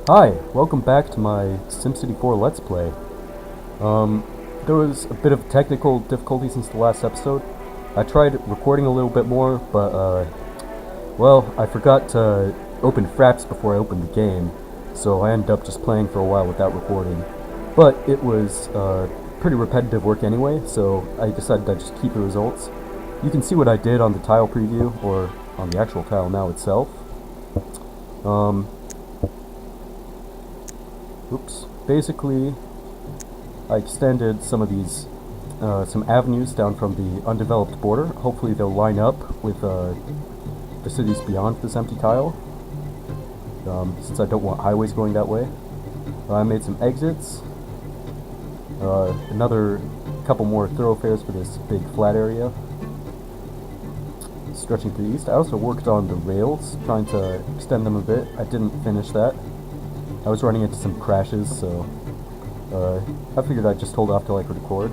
Hi, welcome back to my SimCity 4 Let's Play. There was a bit of technical difficulty since the last episode. I tried recording a little bit more, but, well, I forgot to open Fraps before I opened the game, so I ended up just playing for a while without recording. But it was, pretty repetitive work anyway, so I decided I'd just keep the results. You can see what I did on the tile preview, or on the actual tile now itself. Basically, I extended some of these, some avenues down from the undeveloped border. Hopefully they'll line up with the cities beyond this empty tile, since I don't want highways going that way. I made some exits, another couple more thoroughfares for this big flat area, stretching to the east. I also worked on the rails, trying to extend them a bit. I didn't finish that. I was running into some crashes, so I figured I'd just hold off till I could record.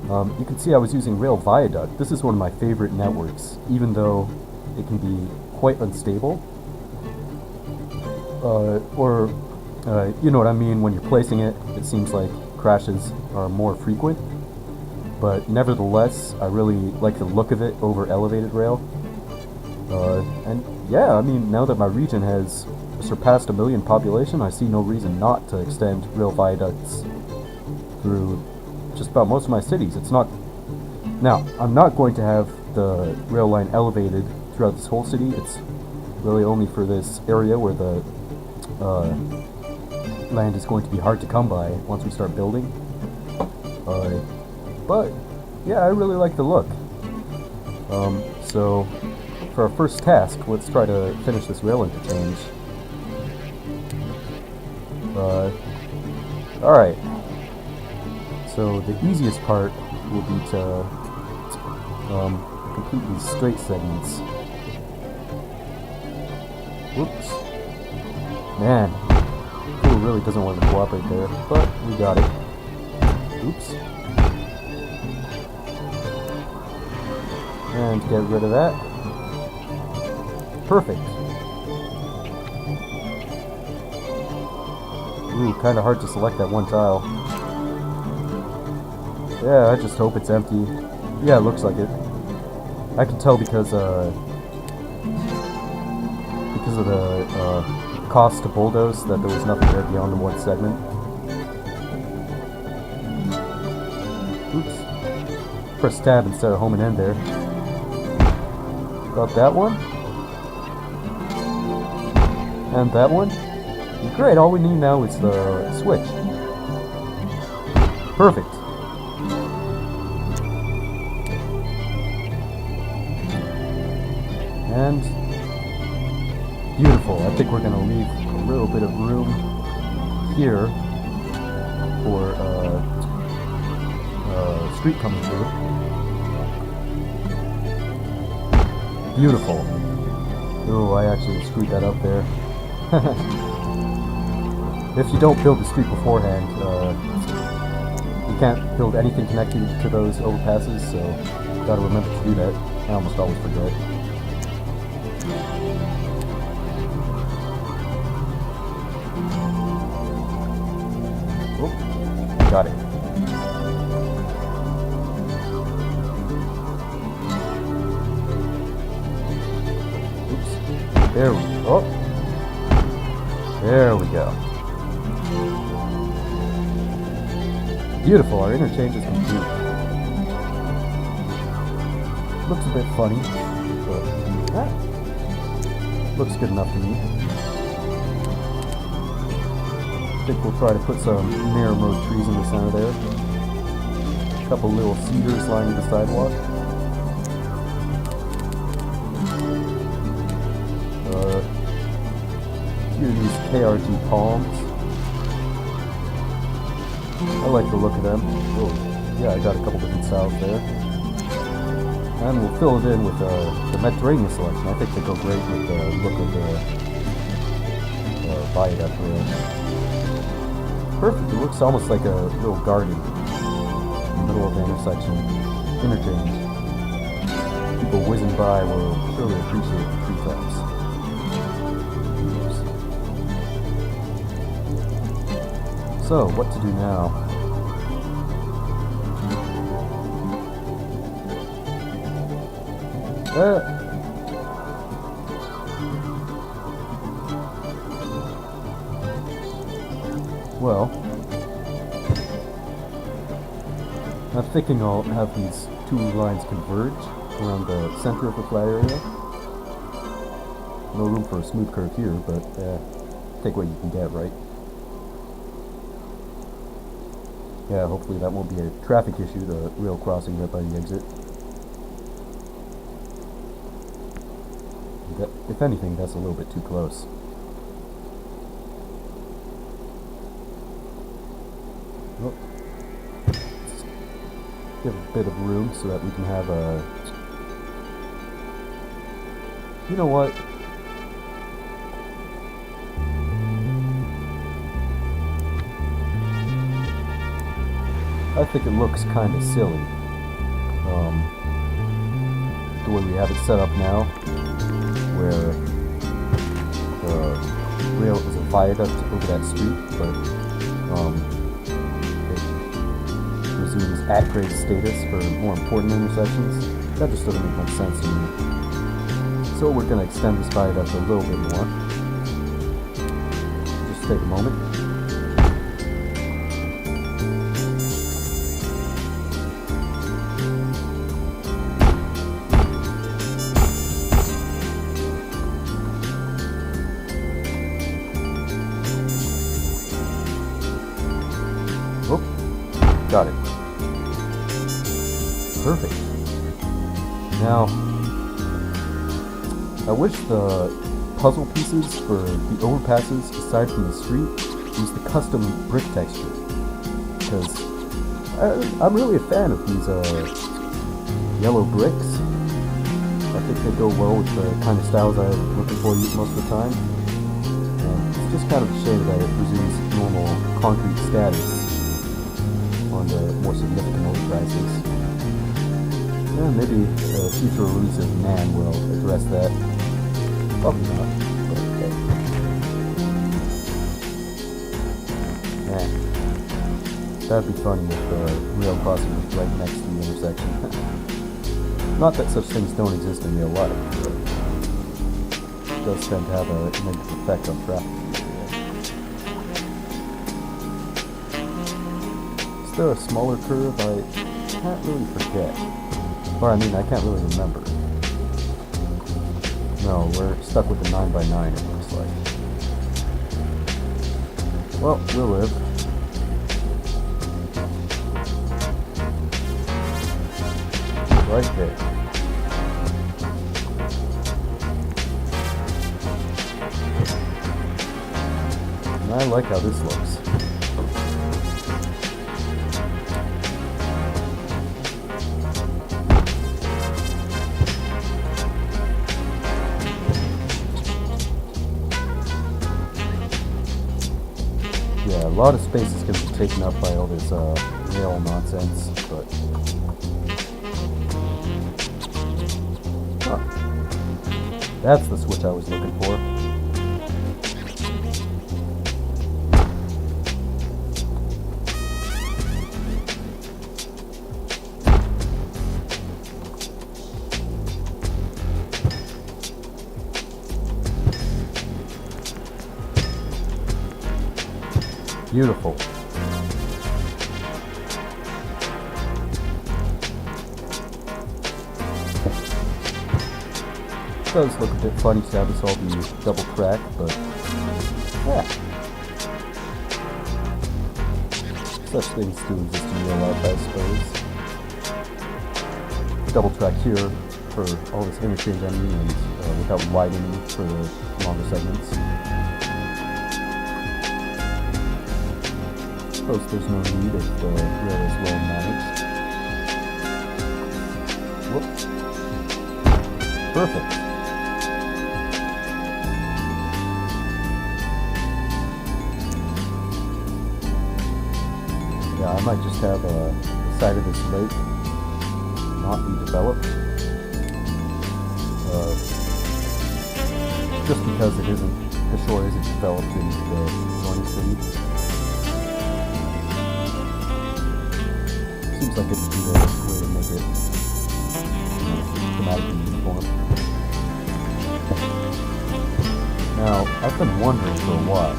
You can see I was using Rail Viaduct. This is one of my favorite networks, even though it can be quite unstable. You know what I mean, when you're placing it, it seems like crashes are more frequent. But nevertheless, I really like the look of it over elevated rail. And yeah, I mean, now that my region has surpassed 1 million population, I see no reason not to extend rail viaducts through just about most of my cities. It's not... Now, I'm not going to have the rail line elevated throughout this whole city. It's really only for this area where the land is going to be hard to come by once we start building. But, yeah, I really like the look. So, for our first task, let's try to finish this rail interchange. Alright. So the easiest part will be to complete these straight segments. Whoops. Man, Cool really doesn't want to cooperate there, but we got it. Oops. And get rid of that. Perfect. Ooh, kind of hard to select that one tile. Yeah, I just hope it's empty. Yeah, it looks like it. I can tell because of the cost to bulldoze that there was nothing there beyond the one segment. Oops. Press tab instead of home and end there. Got that one. And that one. Great, all we need now is the switch. Perfect. And beautiful. I think we're going to leave a little bit of room here for street coming through. Beautiful. Oh, I actually screwed that up there. If you don't build the street beforehand, you can't build anything connected to those overpasses, so you gotta remember to do that. I almost always forget. Oh, got it. Oops. There we go. Oh. There we go. Beautiful, our interchange is complete. Looks a bit funny, but looks good enough to me. I think we'll try to put some mirror mode trees in the center there. A couple little cedars lining the sidewalk. Here are these KRG palms. I like the look of them. Oh, yeah, I got a couple different styles there. And we'll fill it in with the Mediterranean selection. I think they go great with the look of the viaduct rail. Perfect. It looks almost like a little garden in the middle of the interchange. People whizzing by will surely appreciate the tree tops. So, what to do now? Well, I'm thinking I'll have these two lines converge around the center of the flat area. No room for a smooth curve here, but take what you can get, right? Yeah, hopefully that won't be a traffic issue, the rail crossing right by the exit. If anything, that's a little bit too close. Oh. Let's give a bit of room so that we can have a... You know what? I think it looks kind of silly. The way we have it set up now, where the rail is a viaduct over that street, but it resumes at-grade status for more important intersections. That just doesn't make much sense to me. So we're going to extend this viaduct a little bit more. Just take a moment. Got it. Perfect. Now, I wish the puzzle pieces for the overpasses, aside from the street, use the custom brick texture. Because I'm really a fan of these yellow bricks. I think they go well with the kind of styles I'm looking for most of the time. And it's just kind of a shame that it resumes normal concrete status on the more significant overpasses. Yeah, maybe a future release of Man will address that. Probably not, but okay. Man, that'd be funny if the rail crossing was right next to the intersection. Not that such things don't exist in real life, but it does tend to have a negative effect on traffic. Is there a smaller curve? I can't really forget. Or I mean, I can't really remember. No, we're stuck with the 9x9, it looks like. Well, we'll live. Right there. And I like how this looks. Yeah, a lot of space is going to be taken up by all this rail nonsense, but... Huh. That's the switch I was looking for. Beautiful. It does look a bit funny to have this all be double track, but yeah. Such things do exist in real life, I suppose. Double track here for all this interchange ending and without widening for the longer segments. I suppose there's no need if the rail is well managed. Whoops. Perfect. Yeah, I might just have the side of this lake not be developed. Just because it isn't, the shore isn't developed in the joining city. seems like it'd be the way to make it thematically uniform. Now, I've been wondering for a while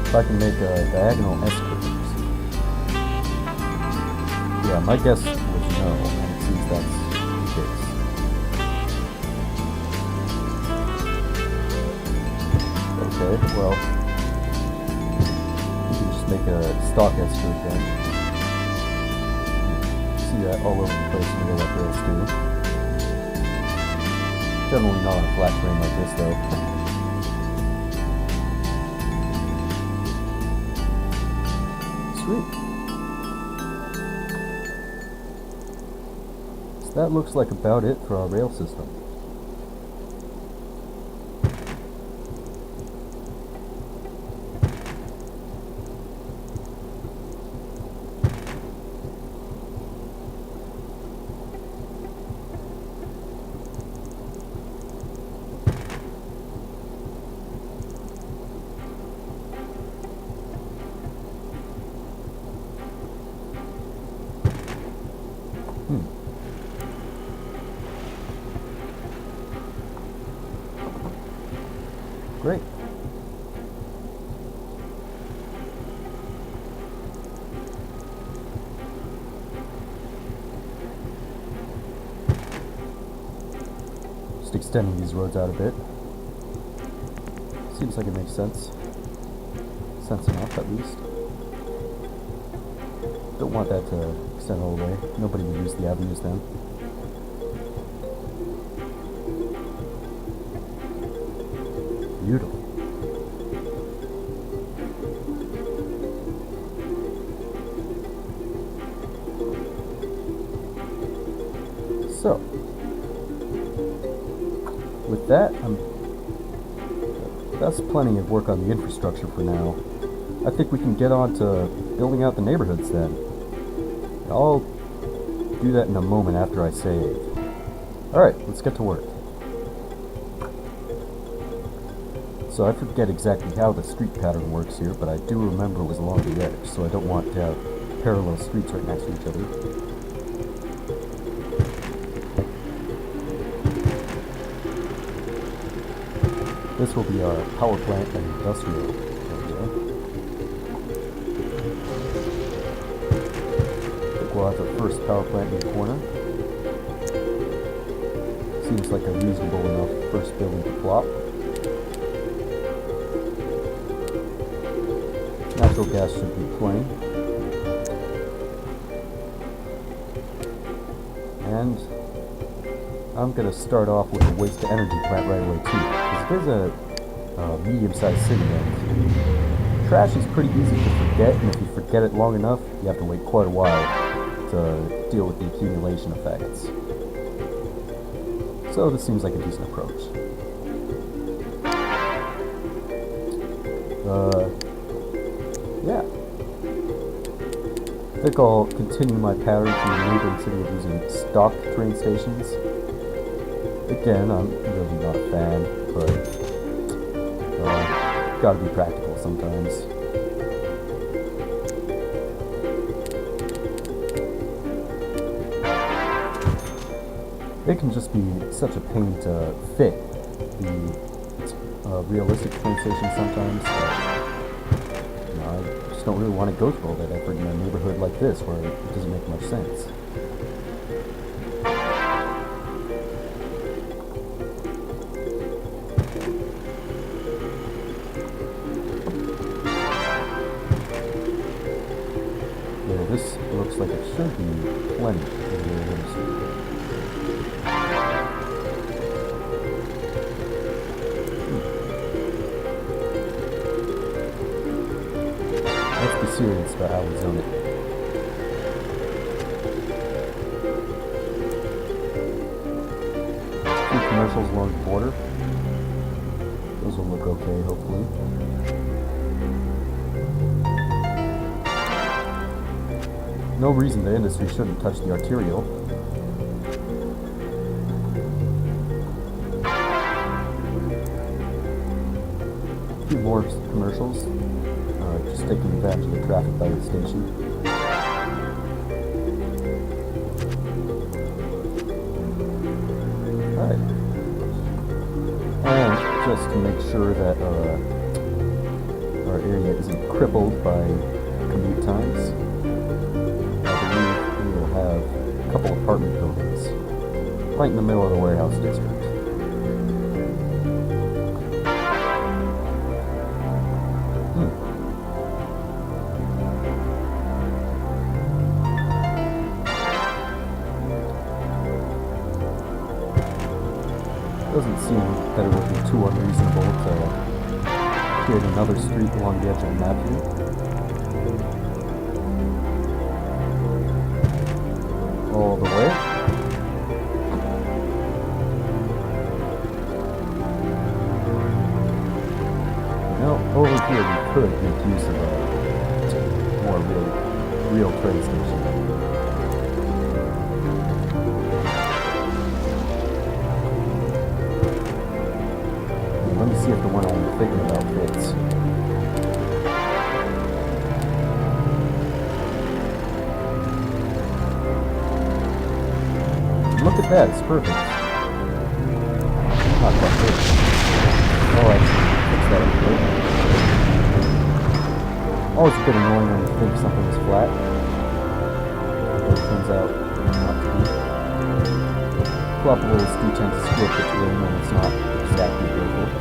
if I can make diagonal S-curves. Yeah, my guess was no, and it seems that's the case. Okay, well, you can just make a stock S-curve then. See that all over the place in real life rails too. Generally not on a flat terrain like this though. Sweet. So that looks like about it for our rail system. Great. Just extending these roads out a bit. Seems like it makes sense. Sense enough, at least. Don't want that to extend all the way. Nobody will use the avenues then. Beautiful. So, with that, that's plenty of work on the infrastructure for now. I think we can get on to building out the neighborhoods then. I'll do that in a moment after I save. Alright, let's get to work. So I forget exactly how the street pattern works here, but I do remember it was along the edge, so I don't want to have parallel streets right next to each other. This will be our power plant and industrial area. I think we'll have our first power plant in the corner. Seems like a reasonable enough first building to plop. Natural gas should be plenty. And I'm going to start off with a waste-to-energy plant right away too. Because there's a medium-sized city then. Trash is pretty easy to forget, and if you forget it long enough, you have to wait quite a while to deal with the accumulation effects. So this seems like a decent approach. Yeah. I think I'll continue my pattern from the neighboring city of using stock train stations. Again, I'm really not a fan, but gotta be practical sometimes. It can just be such a pain to fit the realistic train station sometimes. I just don't really want to go through all that effort in a neighborhood like this where it doesn't make much sense. Yeah, this looks like it should be plenty of realistic. Let's be serious about how we zone it. Few commercials along the border. Those will look okay, hopefully. No reason the industry shouldn't touch the arterial. A few more commercials. Just taking advantage of the traffic by the station. just to make sure that our area isn't crippled by commute times, I believe we will have a couple apartment buildings right in the middle of the warehouse district. Doesn't seem that it would be too unreasonable to create another street along the edge of the map here. All the way. Now, over here we could make use of a more real train station. Let me see if the one I'm thinking about fits. Look at that, it's perfect. Not quite perfect. Oh, I fix that up later. Always a bit annoying when you think something is flat, but it turns out not to be. Floppables do tend to split the terrain when it's not exactly vertical.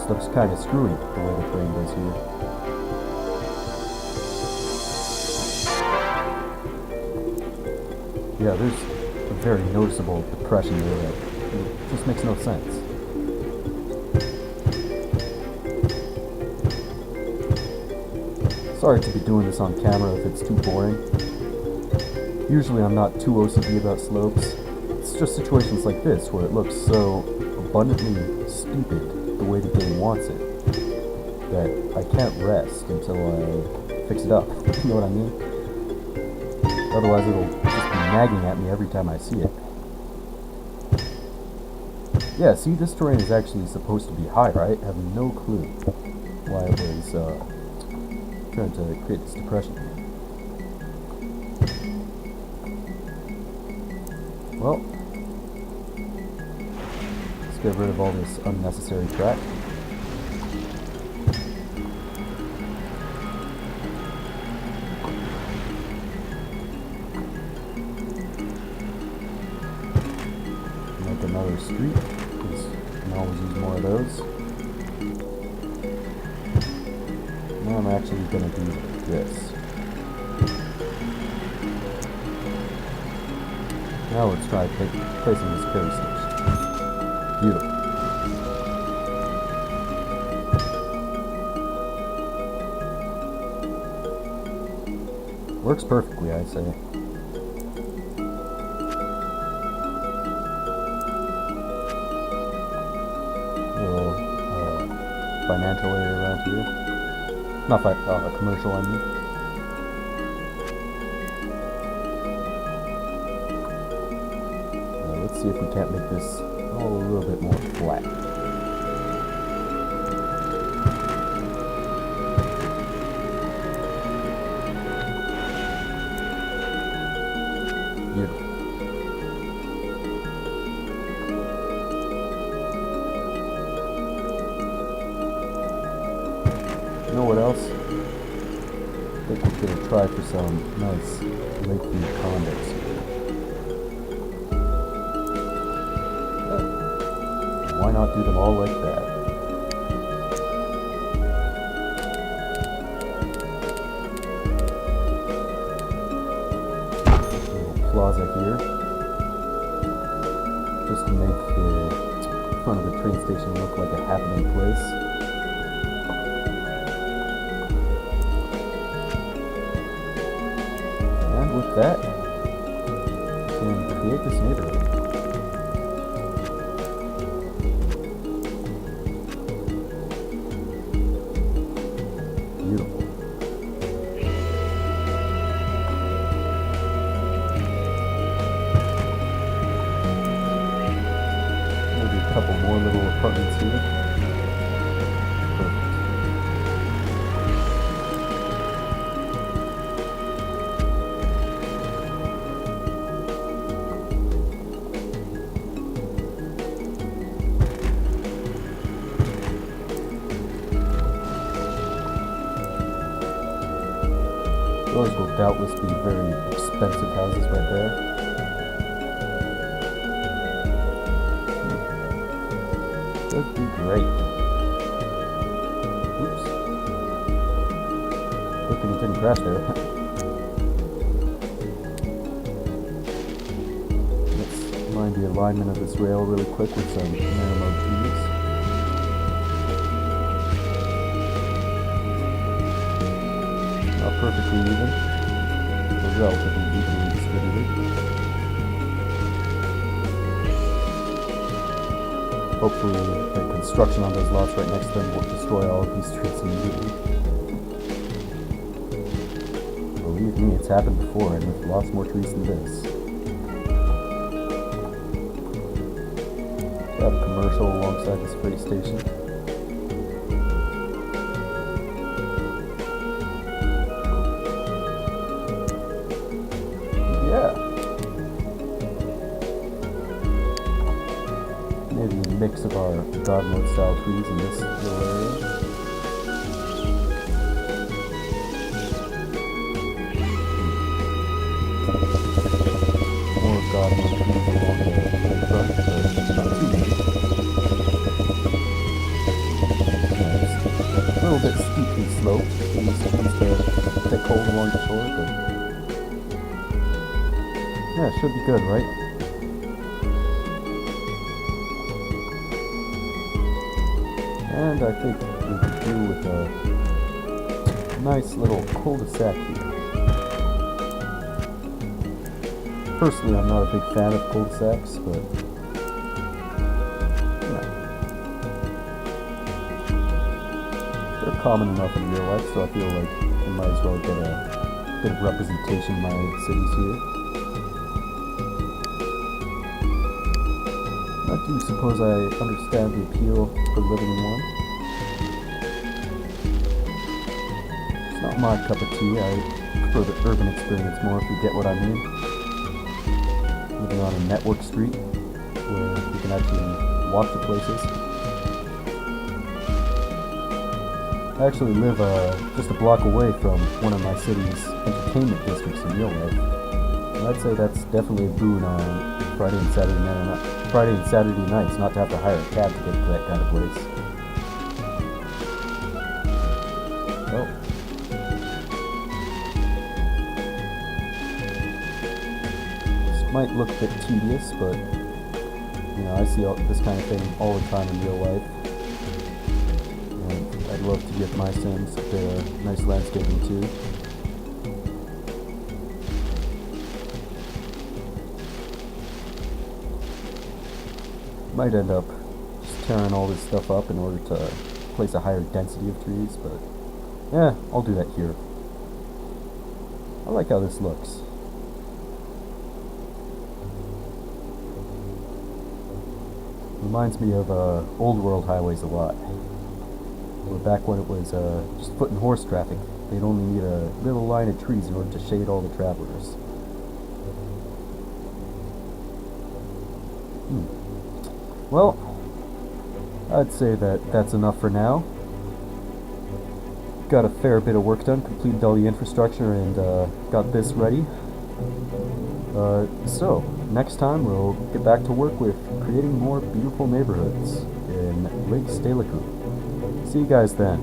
Looks kind of screwy the way the train goes here. Yeah, there's a very noticeable depression there that just makes no sense. Sorry to be doing this on camera if it's too boring. Usually I'm not too OCD about slopes. It's just situations like this where it looks so abundantly stupid the way the game wants it, that I can't rest until I fix it up. You know what I mean? Otherwise it'll just be nagging at me every time I see it. Yeah, see, this terrain is actually supposed to be higher. I have no clue why it was trying to create this depression. Well, get rid of all this unnecessary track. Make another street, because you can always use more of those. Now I'm actually going to do this. Now let's try placing this ferry station. Beautiful. Works perfectly, I say. Little financial area around here. Not commercial, I mean. Let's see if we can't make this all a little bit more flat. Beautiful. You know what else? I think we're gonna try for some nice lakeview condos. Why not do them all like that? Little plaza here, just to make the front of the train station look like a happening place. And with that, we can create this neighborhood. Those will doubtless be very expensive houses right there. That'd be great. Oops. Good thing it didn't crash there. Let's line the alignment of this rail really quick with some minimum keys. Not perfectly even, but relatively evenly distributed. Hopefully the construction on those lots right next to them won't destroy all of these streets immediately. Believe me, it's happened before, and with lots more trees than this. We have a commercial alongside this freight station. Yeah. Maybe a mix of our garden style trees in this little area. More garden trees along the front, but not too many. Yeah, it's a little bit steeply sloped. These tends to take hold along the shore, but yeah, it should be good, right? And I think we could do with a nice little cul-de-sac here. Personally, I'm not a big fan of cul-de-sacs, but yeah, they're common enough in real life, so I feel like we might as well get a bit of representation in my cities here. I do suppose I understand the appeal for living in one. It's not my cup of tea. I prefer the urban experience more, if you get what I mean. Living on a network street where you can actually walk to places. I actually live just a block away from one of my city's entertainment districts in real life. And I'd say that's definitely a boon on Friday and Saturday nights, not to have to hire a cab to get to that kind of place. Well, this might look a bit tedious, but you know, I see this kind of thing all the time in real life, and I'd love to give my Sims a bit of nice landscaping too. Might end up just tearing all this stuff up in order to place a higher density of trees, but yeah, I'll do that here. I like how this looks. Reminds me of old world highways a lot. Where back when it was just foot and horse traffic, they'd only need a little line of trees in order to shade all the travelers. Well, I'd say that's enough for now. Got a fair bit of work done, completed all the infrastructure, and got this ready. So, next time we'll get back to work with creating more beautiful neighborhoods in Lake Steilacoom. See you guys then.